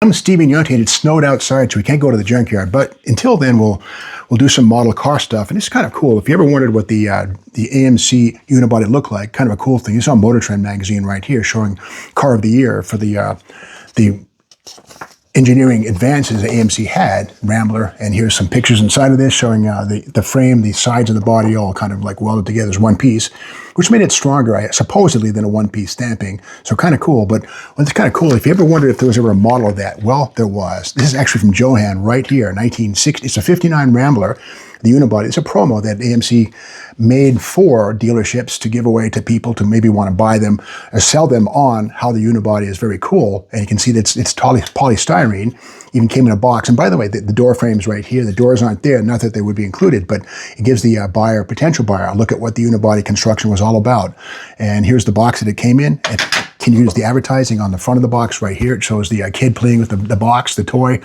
I'm Stephen Yonte, and it snowed outside, so we can't go to the junkyard. But until then, we'll do some model car stuff, and it's kind of cool. If you ever wondered what the AMC Unibody looked like, kind of a cool thing. You saw Motor Trend magazine right here showing Car of the Year for the engineering advances that AMC had, Rambler, and here's some pictures inside of this showing the frame, the sides of the body all kind of like welded together as one piece, which made it stronger, supposedly, than a one-piece stamping. So kind of cool. But what's kind of cool, if you ever wondered if there was ever a model of that, well, there was. This is actually from Johan right here, 1960. It's a 59 Rambler, the Unibody. It's a promo that AMC made for dealerships to give away to people to maybe want to buy them or sell them on how the Unibody is very cool. And you can see that it's polystyrene, even came in a box. And by the way, the door frame's right here. The doors aren't there, not that they would be included, but it gives the potential buyer a look at what the Unibody construction was all about. And here's the box that it came in. It can use the advertising on the front of the box right here. It shows the kid playing with the box, the toy.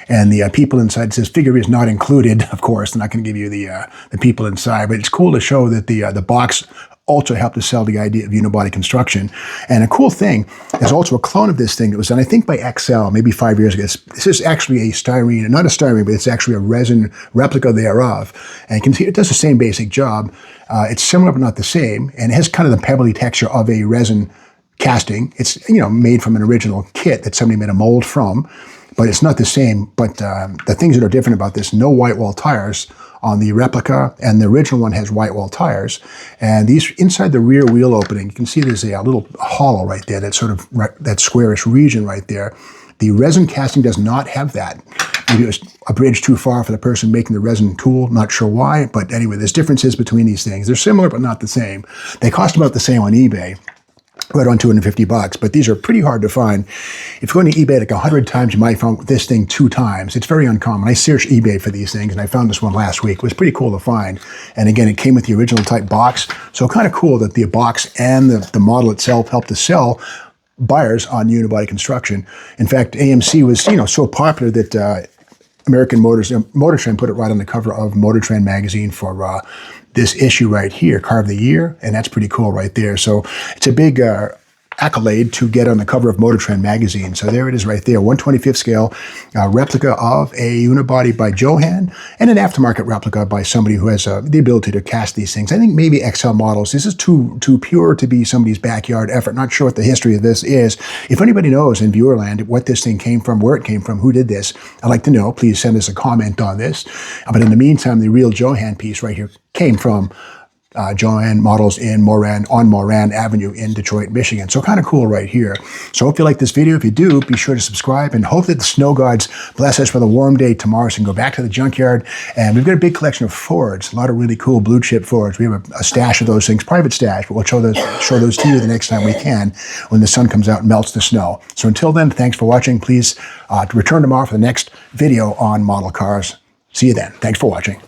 And the people inside, it says figure is not included, of course. They're not going to give you the people inside. But it's cool to show that the box also helped to sell the idea of unibody construction. And a cool thing, there's also a clone of this thing that was done, I think, by XL, maybe 5 years ago. This is actually a styrene, not a styrene, but it's actually a resin replica thereof. And you can see it does the same basic job. It's similar, but not the same. And it has kind of the pebbly texture of a resin casting. It's, made from an original kit that somebody made a mold from. But it's not the same. But the things that are different about this, no white wall tires on the replica, and the original one has white wall tires. And these, inside the rear wheel opening, you can see there's a little hollow right there, that sort of, that squarish region right there. The resin casting does not have that. Maybe it was a bridge too far for the person making the resin tool, not sure why. But anyway, there's differences between these things. They're similar, but not the same. They cost about the same on eBay. Right on $250, but these are pretty hard to find. If you go into eBay like 100 times, you might find this thing 2 times. It's very uncommon. I searched eBay for these things, and I found this one last week. It was pretty cool to find. And again, it came with the original type box. So kind of cool that the box and the model itself helped to sell buyers on unibody construction. In fact, AMC was so popular that American Motor Trend put it right on the cover of Motor Trend magazine for this issue right here, Car of the Year, and that's pretty cool right there. So it's a big accolade to get on the cover of Motor Trend magazine. So there it is right there, 1/25th scale replica of a unibody by Johan, and an aftermarket replica by somebody who has the ability to cast these things. I think maybe XL models. This is too pure to be somebody's backyard effort. Not sure what the history of this is. If anybody knows in viewerland what this thing came from, where it came from, who did this, I'd like to know. Please send us a comment on this. But in the meantime, the real Johan piece right here came from Johan Models on Moran Avenue in Detroit, Michigan. So kind of cool right here. So hope you like this video. If you do, be sure to subscribe, and hope that the snow gods bless us with a warm day tomorrow so we can go back to the junkyard. And we've got a big collection of Fords, a lot of really cool blue chip Fords. We have a stash of those things, private stash, but we'll show those to you the next time we can when the sun comes out and melts the snow. So until then, thanks for watching. Please return tomorrow for the next video on model cars. See you then. Thanks for watching.